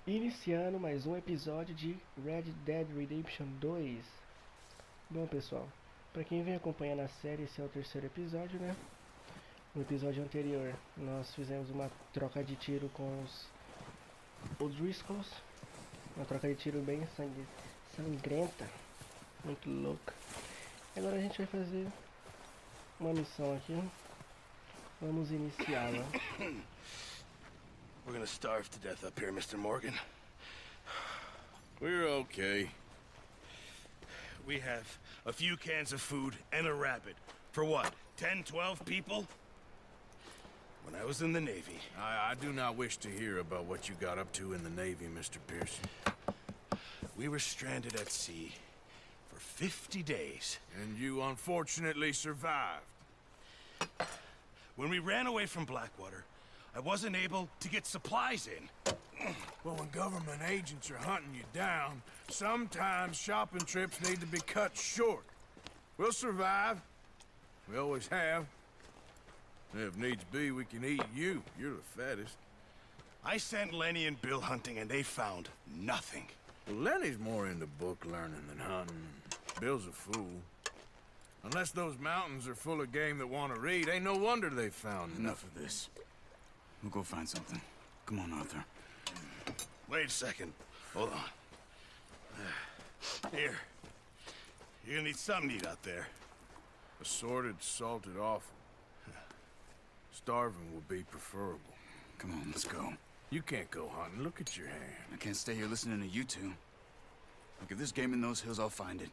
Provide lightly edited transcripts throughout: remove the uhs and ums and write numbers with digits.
Iniciando mais um episódio de Red Dead Redemption 2. Bom, pessoal, para quem vem acompanhando a série, esse é o terceiro episódio, né? No episódio anterior, nós fizemos uma troca de tiro com os Driscolls. Uma troca de tiro bem sangrenta, muito louca. Agora a gente vai fazer uma missão aqui. Vamos iniciá-la. We're gonna starve to death up here, Mr. Morgan. We're okay. We have a few cans of food and a rabbit. For what, 10, 12 people? When I was in the Navy... I do not wish to hear about what you got up to in the Navy, Mr. Pearson. We were stranded at sea for 50 days. And you unfortunately survived. When we ran away from Blackwater, I wasn't able to get supplies in. Well, when government agents are hunting you down, sometimes shopping trips need to be cut short. We'll survive. We always have. If needs be, we can eat you. You're the fattest. I sent Lenny and Bill hunting, and they found nothing. Well, Lenny's more into book learning than hunting. Bill's a fool. Unless those mountains are full of game that want to read, ain't no wonder they found Enough of this. We'll go find something. Come on, Arthur. Wait a second. Hold on. Here. You're gonna need something to eat out there. Assorted, salted offal. Starving will be preferable. Come on, let's go. You can't go hunting. Look at your hand. I can't stay here listening to you two. Look, if there's game in those hills, I'll find it.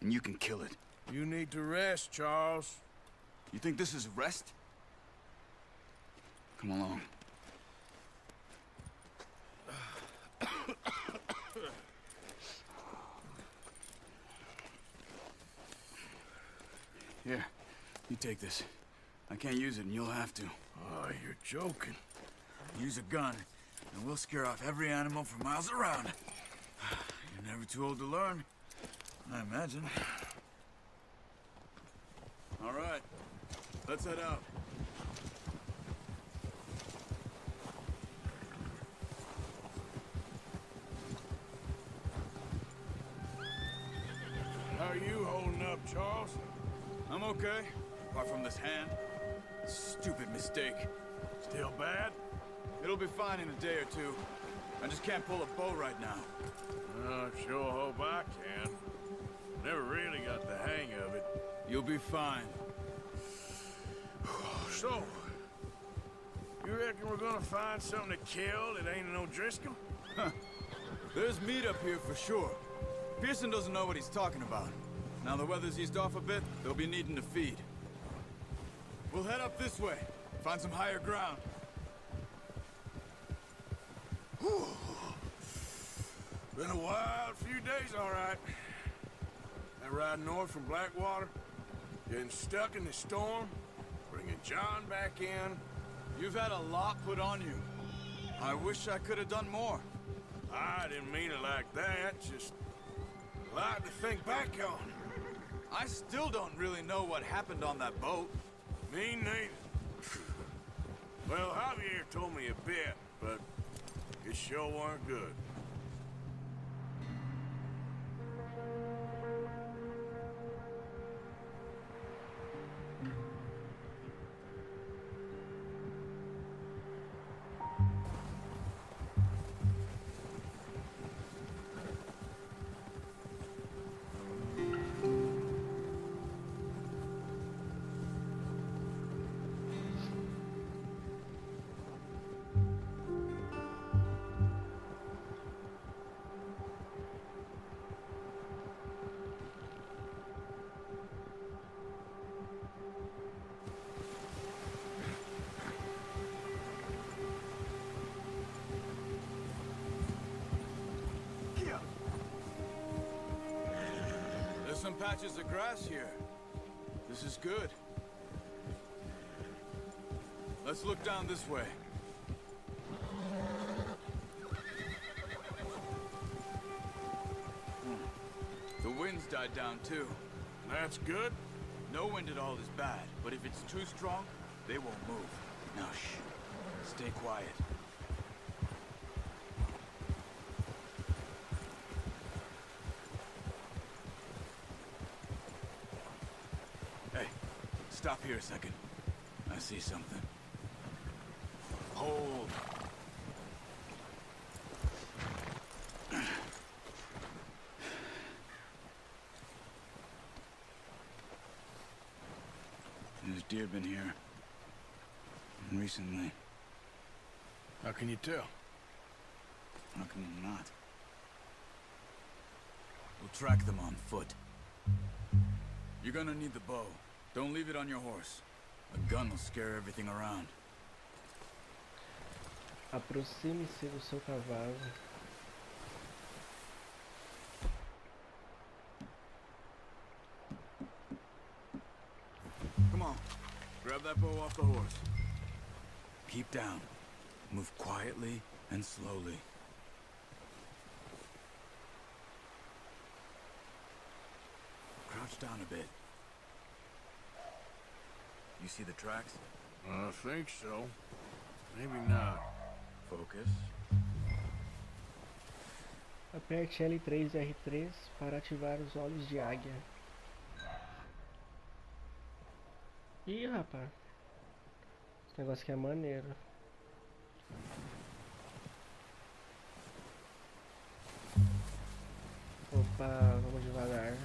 And you can kill it. You need to rest, Charles. You think this is rest? Come along. Here, you take this. I can't use it, and you'll have to. Oh, you're joking. Use a gun, and we'll scare off every animal for miles around. You're never too old to learn, I imagine. All right, let's head out. How are you holding up, Charles? I'm okay, apart from this hand. Stupid mistake. Still bad? It'll be fine in a day or two. I just can't pull a bow right now. I sure hope I can. Never really got the hang of it. You'll be fine. So, you reckon we're gonna find something to kill that ain't no Driscoll? There's meat up here for sure. Pearson doesn't know what he's talking about. Now the weather's eased off a bit, they'll be needing to feed. We'll head up this way, find some higher ground. Whew. Been a wild few days, all right. That ride north from Blackwater, getting stuck in the storm, bringing John back in. You've had a lot put on you. I wish I could have done more. I didn't mean it like that, just a lot to think back on. I still don't really know what happened on that boat. Me neither. Well, Javier told me a bit, but it sure weren't good. Some patches of grass here. This is good. Let's look down this way. The wind's died down too. That's good. No wind at all is bad, but if it's too strong, they won't move. Now shh. Stay quiet. Stop here a second. I see something. Hold. There's deer been here. Recently. How can you tell? How can you not? We'll track them on foot. You're gonna need the bow. Don't leave it on your horse. A gun will scare everything around. Aproxime-se do seu cavalo. Come on. Grab that bow off the horse. Keep down. Move quietly and slowly. Crouch down a bit. You see the tracks? I think so. Maybe not. Focus. Aperte L3 e R3 para ativar os olhos de águia. Ih, rapaz. Esse negócio aqui é maneiro. Opa, vamos devagar.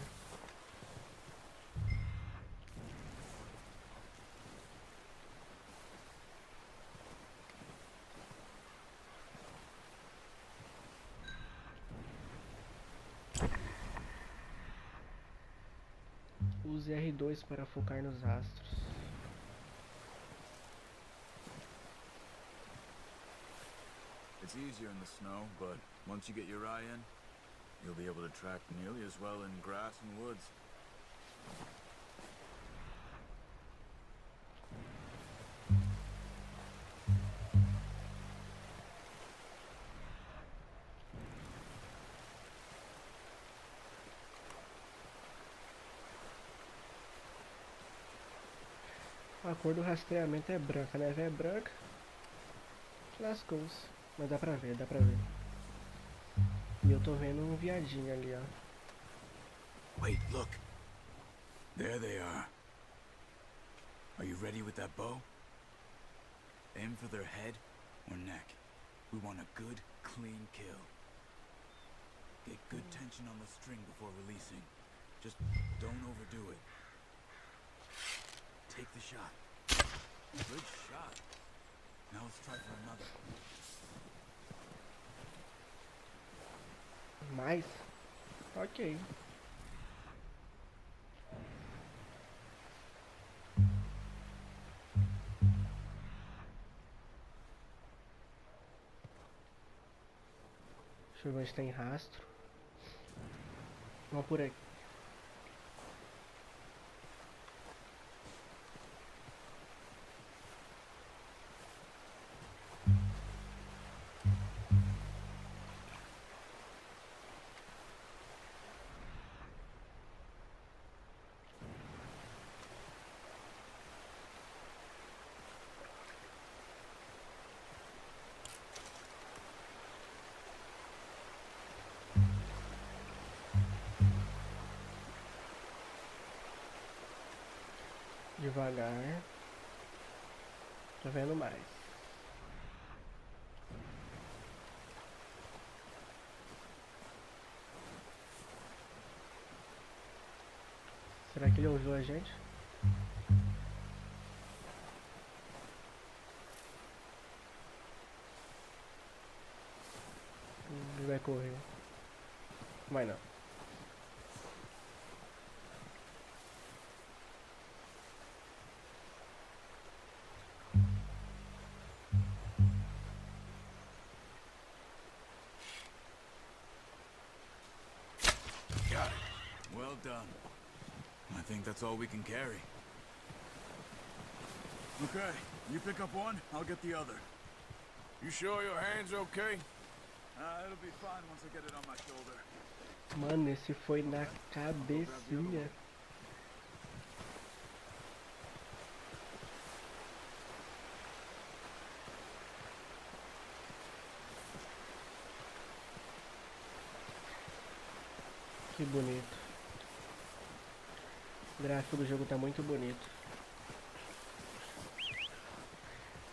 Use R2 para focar nos rastros. It's easier in the snow, but once you get your eye in, you'll be able to track nearly as well in grass and woods. A cor do rastreamento é branca, né? É branca. Lascou-se. Mas dá pra ver, dá pra ver. E eu tô vendo um viadinho ali, ó. Wait, look. There they are. Are you ready with that bow? Aim for their head or neck. We want a good, clean kill. Get good tension on the string before releasing. Just don't overdo it. Take the shot. Good shot. Now let's try for another. Mais? Ok. Deixa eu ver onde tem rastro. Vamos por aqui. Devagar. Tô vendo mais. Será que ele ouviu a gente? Ele vai correr. Vai não. Well done. I think that's all we can carry. Okay, you pick up one, I'll get the other. You sure your hand's okay? It'll be fine once I get it on my shoulder. Mano, esse foi na cabecinha. Que bonito. O gráfico do jogo tá muito bonito.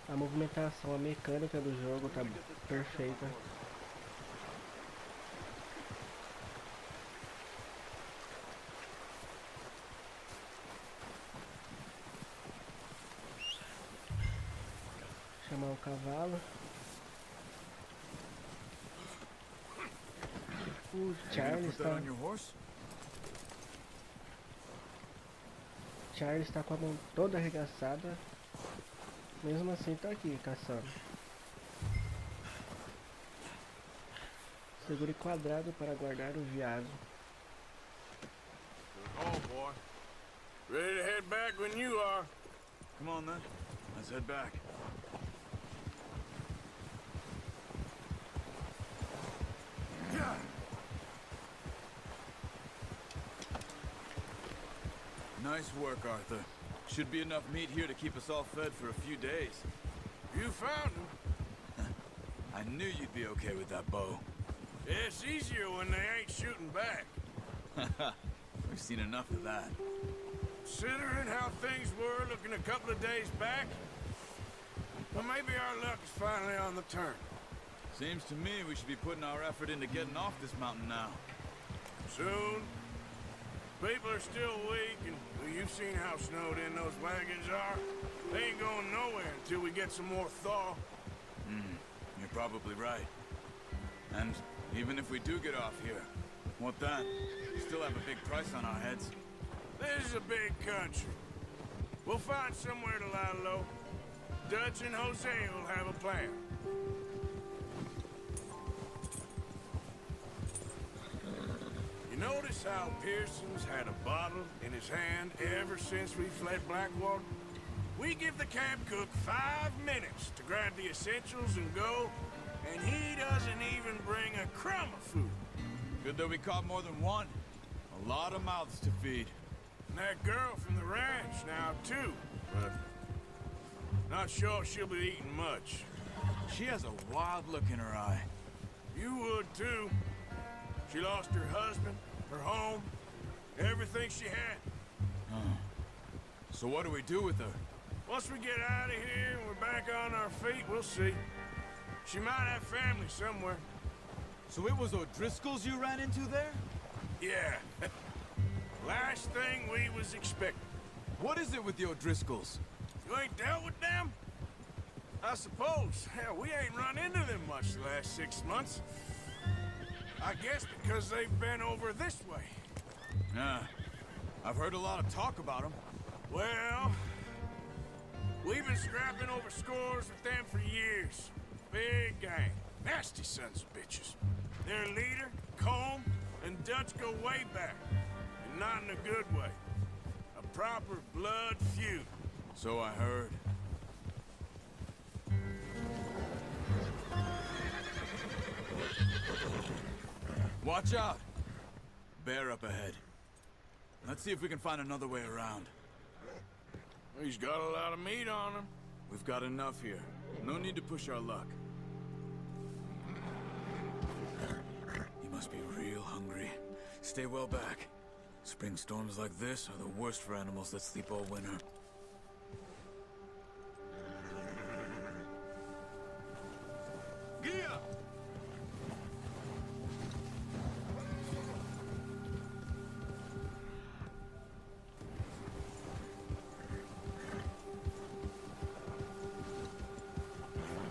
A movimentação, a mecânica do jogo tá perfeita. Chamar o cavalo. O Charles tá... Charles tá com a mão toda arregaçada. Mesmo assim tá aqui caçando. Segure quadrado para guardar o veado. Oh boy. Ready to head back when you are. Come on then. Let's head back. Nice work, Arthur. Should be enough meat here to keep us all fed for a few days. You found him. I knew you'd be okay with that bow. It's easier when they ain't shooting back. We've seen enough of that. Considering how things were looking a couple of days back, well, maybe our luck is finally on the turn. Seems to me we should be putting our effort into getting off this mountain now. Soon. People are still weak, and well, you've seen how snowed in those wagons are. They ain't going nowhere until we get some more thaw. You're probably right. And even if we do get off here, what then? We still have a big price on our heads. This is a big country. We'll find somewhere to lie low. Dutch and Jose will have a plan. You notice how Pearson's had a bottle in his hand ever since we fled Blackwater? We give the camp cook 5 minutes to grab the essentials and go, and he doesn't even bring a crumb of food. Good that we caught more than one. A lot of mouths to feed. And that girl from the ranch now, too, but not sure she'll be eating much. She has a wild look in her eye. You would, too. She lost her husband, her home, everything she had. So what do we do with her? Once we get out of here and we're back on our feet, we'll see. She might have family somewhere. So it was O'Driscoll's you ran into there? Yeah. Last thing we was expecting. What is it with the O'Driscolls? You ain't dealt with them? I suppose. Hell, we ain't run into them much the last 6 months. I guess because they've been over this way. Yeah. I've heard a lot of talk about them. Well, we've been scrapping over scores with them for years. Big gang. Nasty sons of bitches. Their leader, Combe, and Dutch go way back. And not in a good way. A proper blood feud. So I heard. Watch out! Bear up ahead. Let's see if we can find another way around. He's got a lot of meat on him. We've got enough here. No need to push our luck. He must be real hungry. Stay well back. Spring storms like this are the worst for animals that sleep all winter. Gia!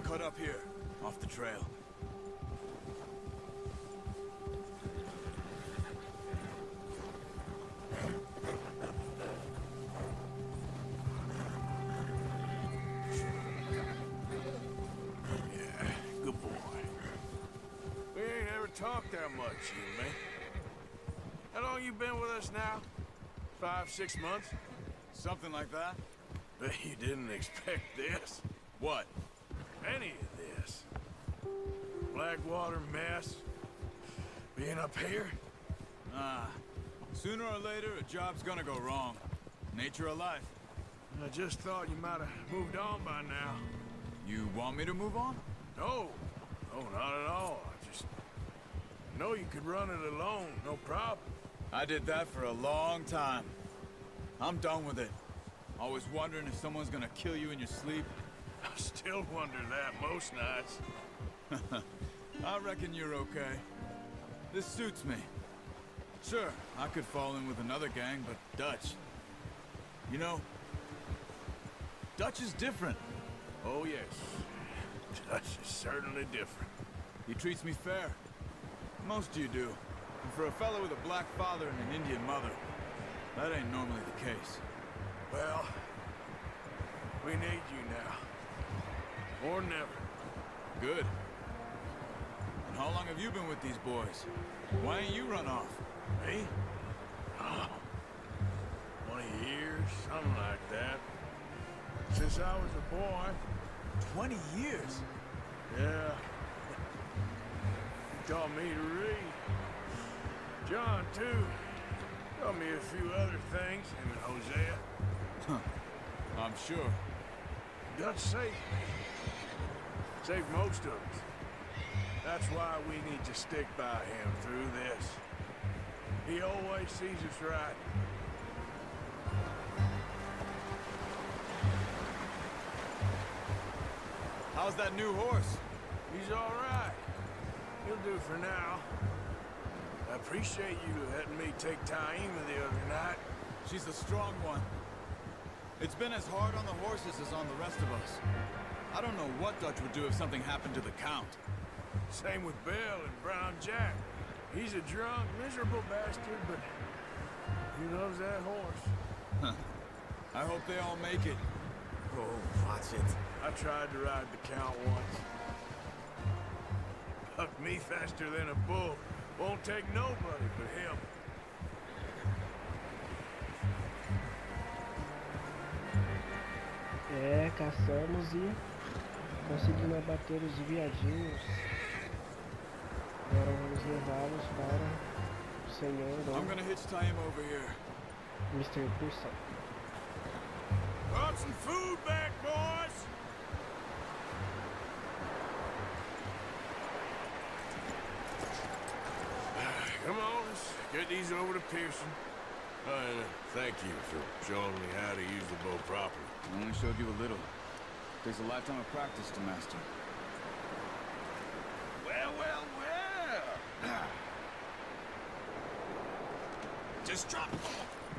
Cut up here, off the trail. Talk that much, you and me. How long you been with us now? 5, 6 months? Something like that? Bet you didn't expect this. What? Any of this. Blackwater mess. Being up here? Sooner or later, a job's gonna go wrong. Nature of life. I just thought you might have moved on by now. You want me to move on? No. No, not at all. I know you could run it alone, no problem. I did that for a long time. I'm done with it. Always wondering if someone's gonna kill you in your sleep. Still wonder that most nights. I reckon you're okay. This suits me. Sure, I could fall in with another gang, but Dutch... You know, Dutch is different. Oh, yes. Dutch is certainly different. He treats me fair. Most of you do. And for a fellow with a black father and an Indian mother, that ain't normally the case. Well, we need you now. More than ever. Good. And how long have you been with these boys? Why ain't you run off? Me? Oh, 20 years, something like that. Since I was a boy. 20 years? Yeah. He taught me to read. John, too. Taught me a few other things, him and Hosea. Huh. I'm sure. Dutch saved me. Saved most of us. That's why we need to stick by him through this. He always sees us right. How's that new horse? He's all right. He'll do for now. I appreciate you letting me take Taima the other night. She's the strong one. It's been as hard on the horses as on the rest of us. I don't know what Dutch would do if something happened to the Count. Same with Bill and Brown Jack. He's a drunk, miserable bastard, but he loves that horse. I hope they all make it. Oh, watch it. I tried to ride the Count once. Bucked me faster than a bull. Won't take nobody but him. É, caçamos e conseguimos abater os viadinhos. Agora vamos levá-los para o senhor I'm gonna hitch Taima over here. Mr. Pearson. Brought some food back, boys! Come on, let's get these over to Pearson. And thank you for showing me how to use the bow properly. I only showed you a little. Takes a lifetime of practice to master. Well, well, well. Just drop.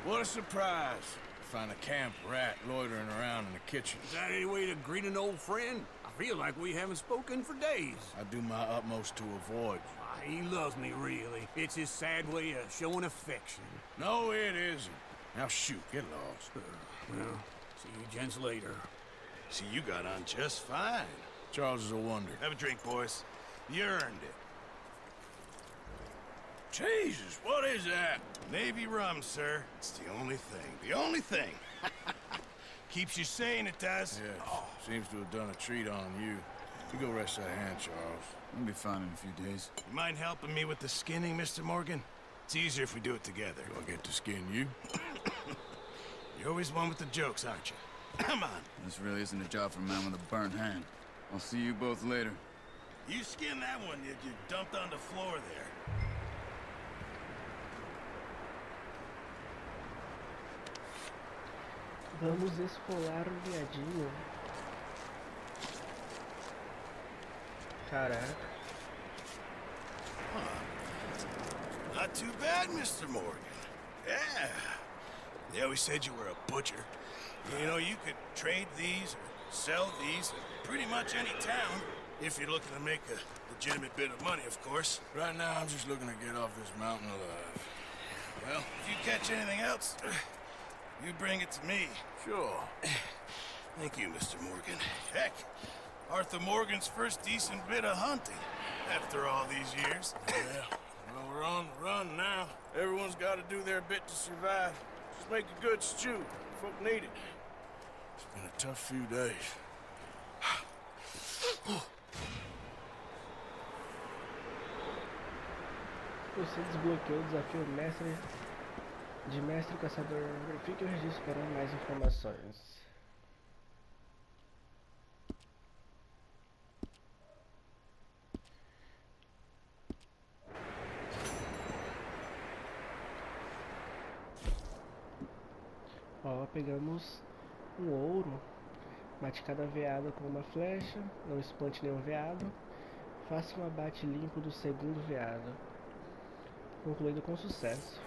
What a surprise. Find a camp rat loitering around in the kitchen. Is that any way to greet an old friend? I feel like we haven't spoken for days. I do my utmost to avoid you. He loves me, really. It's his sad way of showing affection. No, it isn't. Now shoot, get lost. Well, see you gents later. See, you got on just fine. Charles is a wonder. Have a drink, boys. You earned it. Jesus, what is that? Navy rum, sir. It's the only thing. The only thing. Keeps you sane, it does. Yes, seems to have done a treat on you. You go rest that hand, Charles. We'll be fine in a few days. You mind helping me with the skinning, Mr. Morgan? It's easier if we do it together. Do I get to skin you? You're always one with the jokes, aren't you? Come on. This really isn't a job for a man with a burnt hand. I'll see you both later. You skinned that one you dumped on the floor there. Vamos esfolar o viadinho. Caraca. Not too bad, Mr. Morgan. Yeah. They always said you were a butcher. You know, you could trade these or sell these in pretty much any town if you're looking to make a legitimate bit of money, of course. Right now, I'm just looking to get off this mountain alive. Well, if you catch anything else, you bring it to me. Sure. Thank you, Mr. Morgan. Heck, Arthur Morgan's first decent bit of hunting after all these years. Yeah. Well, we're on the run now. Everyone's got to do their bit to survive. Just make a good stew. Folk need it. It's been a tough few days. Você desbloqueou o desafio de mestre caçador. Verifique o registro para mais informações. Ó, pegamos um ouro, Mate cada veado com uma flecha. Não espante nenhum veado. Faça um abate limpo do segundo veado. Concluído com sucesso.